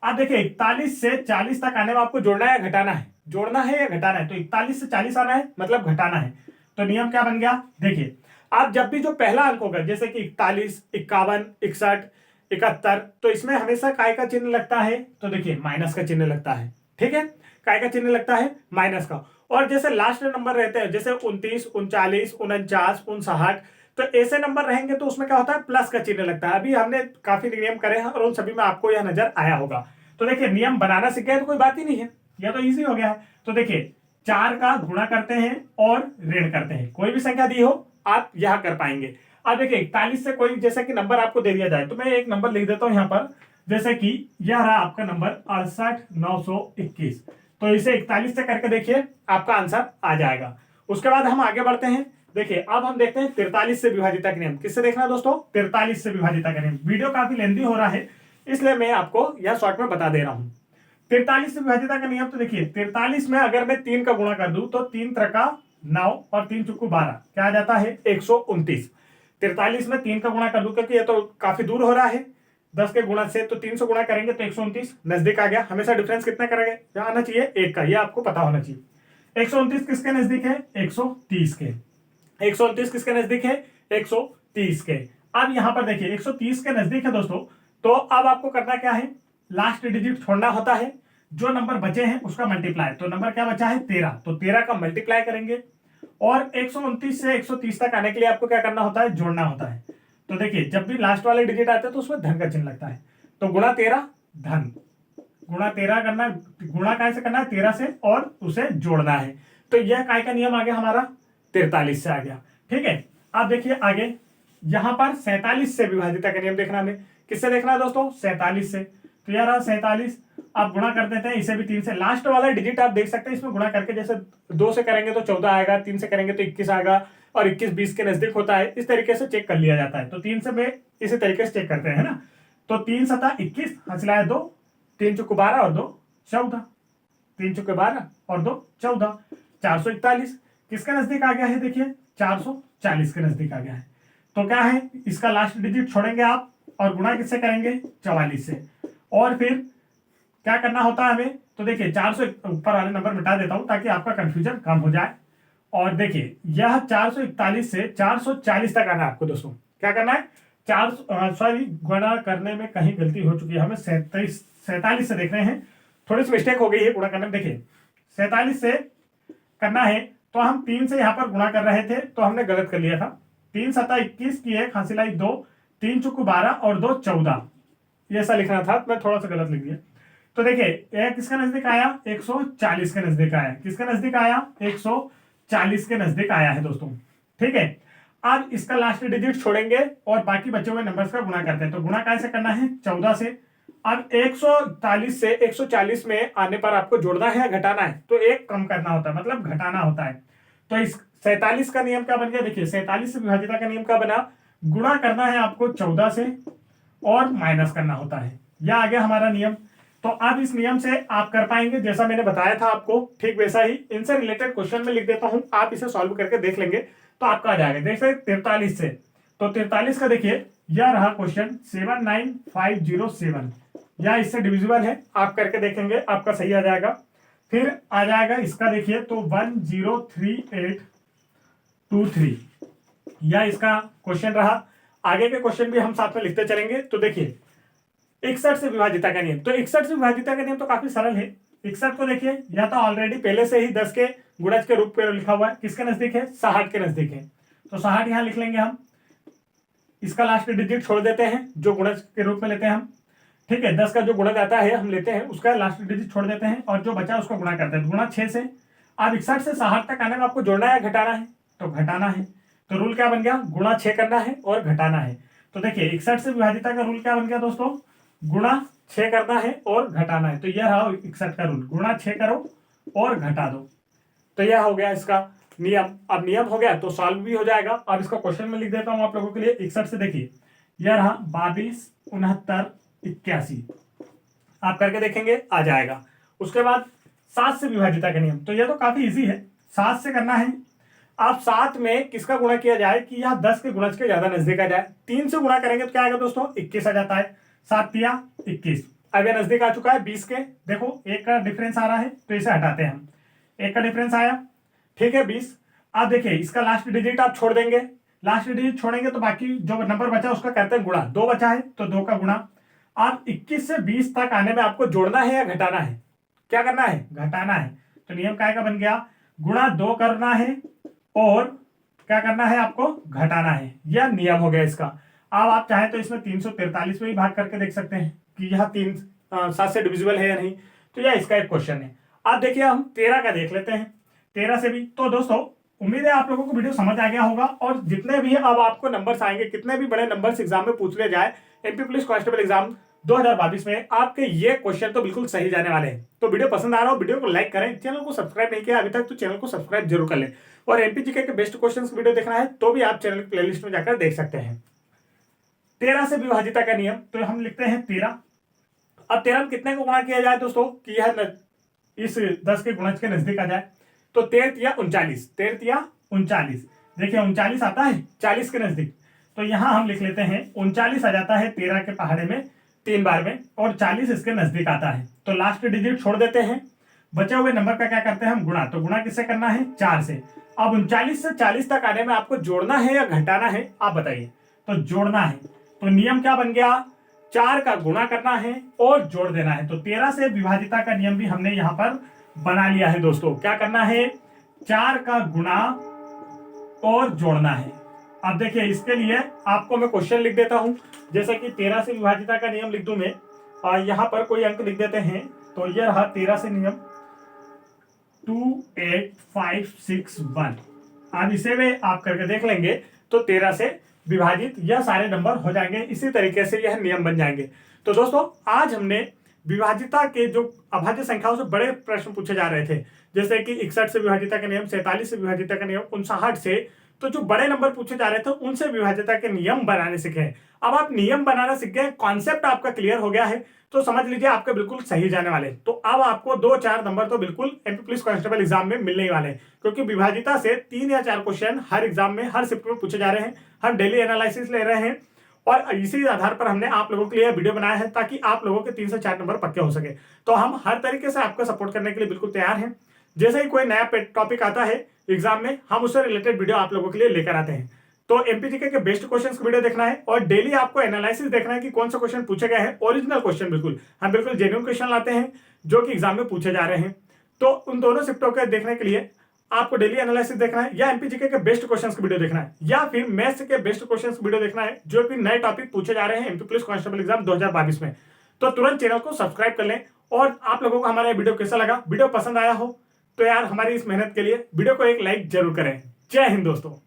अब देखिए 41 से 40 तक आने में आपको जोड़ना है या घटाना है, जोड़ना है या घटाना है। तो 41 से 40 आना है मतलब घटाना है। तो नियम क्या बन गया, देखिए आप जब भी जो पहला अंक होगा जैसे कि 41, 51, 61, 71, तो इसमें हमेशा काय का चिन्ह लगता है। तो देखिए माइनस का चिन्ह लगता है, ठीक है, काय का चिन्ह लगता है माइनस का। और जैसे लास्ट नंबर रहते हैं जैसे 29, 39, 49, 59, तो ऐसे नंबर रहेंगे तो उसमें क्या होता है, प्लस का चिन्ह लगता है। अभी हमने काफी नियम करे हैं और उन सभी में आपको यह नजर आया होगा। तो देखिए नियम बनाना सीख गए तो कोई बात ही नहीं है, यह तो इजी हो गया है। तो देखिए 4 का गुणा करते हैं और ऋण करते हैं, कोई भी संख्या दी हो आप यह कर पाएंगे। अब देखिए 41 से कोई जैसे कि नंबर आपको दे दिया जाए तो मैं एक नंबर लिख देता हूं यहाँ पर, जैसे कि यह रहा आपका नंबर 68,921। तो इसे 41 से करके देखिए आपका आंसर आ जाएगा। उसके बाद हम आगे बढ़ते हैं। देखिए अब हम देखते हैं 43 से विभाजिता का नियम। किससे देखना है दोस्तों, 43 से विभाजिता का नियम। वीडियो काफी लेंथी हो रहा है इसलिए मैं आपको यह शॉर्ट में बता दे रहा हूं। 43 से विभाजिता का नियम, तो देखिए 43 में अगर मैं 3 का गुणा कर दूं तो 3 त्रिका 9 और 3 चुक्कू 12, क्या आ जाता है 129। 43 में 3 का गुणा कर दूं क्योंकि ये तो काफी दूर हो रहा है 10 के गुणा से, तो 300 गुणा करेंगे तो 129 नजदीक आ गया। हमेशा डिफरेंस कितना करेंगे, आना चाहिए 1 का, यह आपको पता होना चाहिए। 129 किसके नजदीक है, 130 के। 129 किसके नजदीक है, 130 के। अब यहां पर देखिए 130 के नजदीक है दोस्तों, तो अब आपको करना क्या है, लास्ट डिजिट छोड़ना होता है, जो नंबर बचे हैं उसका मल्टीप्लाई। तो नंबर क्या बचा है 13, तो 13 का मल्टीप्लाई करेंगे और 129 से 130 तक आने के लिए आपको क्या करना होता है, जोड़ना होता है। तो देखिए जब भी लास्ट वाले डिजिट आते हैं तो उसमें धन का चिन्ह लगता है। तो गुणा 13 धन, गुणा 13 करना, गुणा कैसे करना है 13 से और उसे जोड़ना है। तो यह काय का नियम आ गया हमारा, 43 से आ गया, ठीक है। अब देखिए आगे यहां पर 47 से विभाजिता का नियम देखना हमें। किससे देखना है दोस्तों, 47 से। तो यार 47 आप गुणा कर देते हैं इसे भी 3 से। लास्ट वाला डिजिट आप देख सकते हैं इसमें गुणा करके, जैसे 2 से करेंगे तो 14 आएगा, 3 से करेंगे तो 21 आएगा और 21 20 के नजदीक होता है। इस तरीके से चेक कर लिया जाता है। तो 3 से मैं इसी तरीके से चेक करते हैं ना। तो 3 सता 21, हंसलाए 2, 3 चुक 12 और 2 14, 3 चुके 12 और 2 14, 441 किसके नजदीक आ गया है, देखिए 440 के नजदीक आ गया है। तो क्या है, इसका लास्ट डिजिट छोड़ेंगे आप और गुणा किससे करेंगे, 44 से। और फिर क्या करना होता है हमें, तो देखिए 400 ऊपर वाले नंबर मिटा देता हूं ताकि आपका कंफ्यूजन कम हो जाए। और देखिए यह 441 से 440 तक आना है आपको दोस्तों। क्या करना है, 4 गुणा करने में कहीं गलती हो चुकी है, हमें 47 से देख रहे हैं, थोड़ी सी मिस्टेक हो गई है गुणा करने में। देखिए 47 से करना है तो हम 3 से यहाँ पर गुणा कर रहे थे तो हमने गलत कर लिया था। 3 सता 21 की 1 हासिलाई 2, 3 चुक्कू 12 और 2 14, ये ऐसा लिखना था, मैं थोड़ा सा गलत लिख दिया। तो देखिए यह किसका नजदीक आया, 140 के नजदीक आया। किसके नजदीक आया, 140 के नजदीक आया है दोस्तों, ठीक है। अब इसका लास्ट डिजिट छोड़ेंगे और बाकी बचे हुए नंबर्स का गुणा करते हैं। तो गुणा कैसे करना है, 14 से। अब 141 से 140 में आने पर आपको जोड़ना है या घटाना है, तो एक कम करना होता है, मतलब घटाना होता है। तो इस 47 का नियम क्या बन गया, देखिए 47 से विभाजिता का नियम क्या बना, गुणा करना है आपको 14 से और माइनस करना होता है। यह आ गया हमारा नियम। तो अब इस नियम से आप कर पाएंगे जैसा मैंने बताया था आपको, ठीक वैसा ही इनसे रिलेटेड क्वेश्चन में लिख देता हूं, आप इसे सॉल्व करके देख लेंगे तो आपका आ जाएगा। देख सकते 43 से, तो 43 का देखिए यह रहा क्वेश्चन 79507, या इससे डिविजिबल है, आप करके देखेंगे आपका सही आ जाएगा। फिर आ जाएगा इसका देखिए तो 103,823, यह इसका क्वेश्चन रहा। आगे के क्वेश्चन भी हम साथ में लिखते चलेंगे। तो देखिए 61 से विभाजिता का नियम, तो 61 से विभाजिता का नियम तो काफी सरल है। 61 को देखिए, या तो ऑलरेडी पहले से ही 10 के गुणज के रूप में लिखा हुआ है, किसके नजदीक है, 66 के नजदीक है। तो 66 यहां लिख लेंगे हम, इसका लास्ट डिजिट छोड़ देते हैं जो गुणज के रूप में लेते हैं हम, ठीक है। 10 का जो गुणज आता है हम लेते हैं, उसका लास्ट डिजिट छोड़ देते हैं और जो बचा उसको गुणा करते हैं, गुणा 6 से। अब 61 से 66 तक आने में आपको जोड़ना है घटाना है, तो घटाना है। तो रूल क्या बन गया, गुणा 6 करना है और घटाना है। तो देखिए 61 से विभाजिता का रूल क्या बन गया दोस्तों, गुणा 6 करना है और घटाना है। तो यह रहा 61 का रूल, गुणा 6 करो और घटा दो। तो यह हो गया इसका नियम। अब नियम हो गया तो सॉल्व भी हो जाएगा। अब इसका क्वेश्चन में लिख देता हूं आप लोगों के लिए। 61 से देखिए, यह रहा 22, 69, 81। आप करके देखेंगे आ जाएगा। उसके बाद 7 से विभाजिता का नियम, तो यह तो काफी इजी है। 7 से करना है, आप 7 में किसका गुणा किया जाए कि यह 10 के गुणज के ज्यादा नजदीक आ जाए। 3 से गुणा करेंगे तो क्या आएगा दोस्तों, 21 आ जाता है। 7 तिया 21। अब यह नजदीक आ चुका है 20 के। देखो एक का डिफरेंस आ रहा है तो इसे हटाते हैं हम, एक का डिफरेंस आया, ठीक है 20। अब देखिए इसका लास्ट डिजिट आप छोड़ देंगे, लास्ट डिजिट छोड़ेंगे तो बाकी जो नंबर बचा उसका करते हैं गुणा। 2 बचा है तो 2 का गुणा। अब 21 से 20 तक आने में आपको जोड़ना है या घटाना है, क्या करना है, घटाना है। तो नियम काय का बन गया, गुणा 2 करना है और क्या करना है, आपको घटाना है। यह नियम हो गया इसका। अब आप चाहे तो इसमें 343 में भी भाग करके देख सकते हैं कि यह 7 से डिविजिबल है या नहीं। तो यह इसका एक क्वेश्चन है। अब देखिए हम 13 का देख लेते हैं, 13 से भी। तो दोस्तों उम्मीद है आप लोगों को वीडियो समझ आ गया होगा। और जितने भी अब आपको नंबर्स आएंगे, कितने भी बड़े नंबर्स एग्जाम में पूछ ले जाए, एमपी पुलिस कांस्टेबल एग्जाम 2022 में आपके ये क्वेश्चन तो बिल्कुल सही जाने वाले हैं। तो वीडियो पसंद आ रहा हो, वीडियो को लाइक करें, चैनल को सब्सक्राइब नहीं किया अभी तक तो चैनल को सब्सक्राइब जरूर कर लें। और एमपीजीके के बेस्ट क्वेश्चंस वीडियो देखना है तो भी आप चैनल की प्लेलिस्ट में जाकर देख सकते हैं। 13 से विभाजिता का नियम, तो हम लिखते हैं 13। अब 13 में कितने को गुणा किया जाए दोस्तों कि यह इस 10 के गुणज के नजदीक आ जाए। तो 13 तिया 39, 13 तिया 39। देखिए 39 आता है 40 के नजदीक, तो यहां हम लिख लेते हैं 39 आ जाता है 13 के पहाड़े में 3 बार में, और 40 इसके नजदीक आता है। तो लास्ट डिजिट छोड़ देते हैं, बचे हुए नंबर का क्या करते हैं हम, गुणा। तो गुणा किससे करना है, 4 से। अब 39 से 40 तक आने में आपको जोड़ना है या घटाना है, आप बताइए। तो जोड़ना है, तो नियम क्या बन गया, 4 का गुणा करना है और जोड़ देना है। तो 13 से विभाजिता का नियम भी हमने यहां पर बना लिया है दोस्तों। क्या करना है, 4 का गुणा और जोड़ना है। अब देखिए इसके लिए आपको मैं क्वेश्चन लिख देता हूं, जैसे कि 13 से विभाजिता का नियम लिख दूं मैं, और यहां पर कोई अंक लिख देते हैं। तो यह रहा 13 से नियम 28561। अब इसे में आप करके देख लेंगे तो 13 से विभाजित यह सारे नंबर हो जाएंगे। इसी तरीके से यह नियम बन जाएंगे। तो दोस्तों आज हमने विभाजिता के जो अभाज्य संख्याओं से बड़े प्रश्न पूछे जा रहे थे, जैसे कि 61 से विभाजिता का नियम, 47 से विभाजिता का नियम, 59 से, तो जो बड़े नंबर पूछे जा रहे थे उनसे विभाजिता के नियम बनाने सीखे। अब आप नियम बनाना सीख गए, कॉन्सेप्ट आपका क्लियर हो गया है, तो समझ लीजिए आपके बिल्कुल सही जाने वाले। तो अब आपको 2-4 नंबर तो बिल्कुल एमपी पुलिस कांस्टेबल एग्जाम में मिलने ही वाले हैं, क्योंकि विभाजिता से 3 या 4 क्वेश्चन हर एग्जाम में हर शिफ्ट में पूछे जा रहे हैं। हम डेली एनालिसिस ले रहे हैं और इसी आधार पर हमने आप लोगों के लिए वीडियो बनाया है, ताकि आप लोगों के 3 से 4 नंबर पक्के हो सके। तो हम हर तरीके से आपको सपोर्ट करने के लिए बिल्कुल तैयार हैं। जैसे ही कोई नया टॉपिक आता है एग्जाम में, हम उससे रिलेटेड वीडियो आप लोगों के लिए लेकर आते हैं। तो एमपीजीके के बेस्ट क्वेश्चंस वीडियो देखना है और डेली आपको एनालिसिस देखना है कि कौन सा क्वेश्चन पूछे गए हैं, ओरिजिनल क्वेश्चन। बिल्कुल हम बिल्कुल जेन्युइन क्वेश्चन लाते हैं जो कि एग्जाम में पूछे जा रहे हैं। तो उन दोनों शिफ्टों के देखने के लिए आपको डेली एनालिसिस देखना है, या एमपीजीके के बेस्ट क्वेश्चंस वीडियो देखना है, या फिर मैथ्स के बेस्ट क्वेश्चंस वीडियो देखना है जो कि नए टॉपिक पूछे जा रहे हैं एमपी पुलिस कांस्टेबल एग्जाम 2022 में। तो तुरंत चैनल को सब्सक्राइब कर लें। और आप लोगों को हमारा वीडियो कैसा लगा, वीडियो पसंद आया हो तो यार हमारी इस मेहनत के लिए वीडियो को एक लाइक जरूर करें। जय हिंद दोस्तों।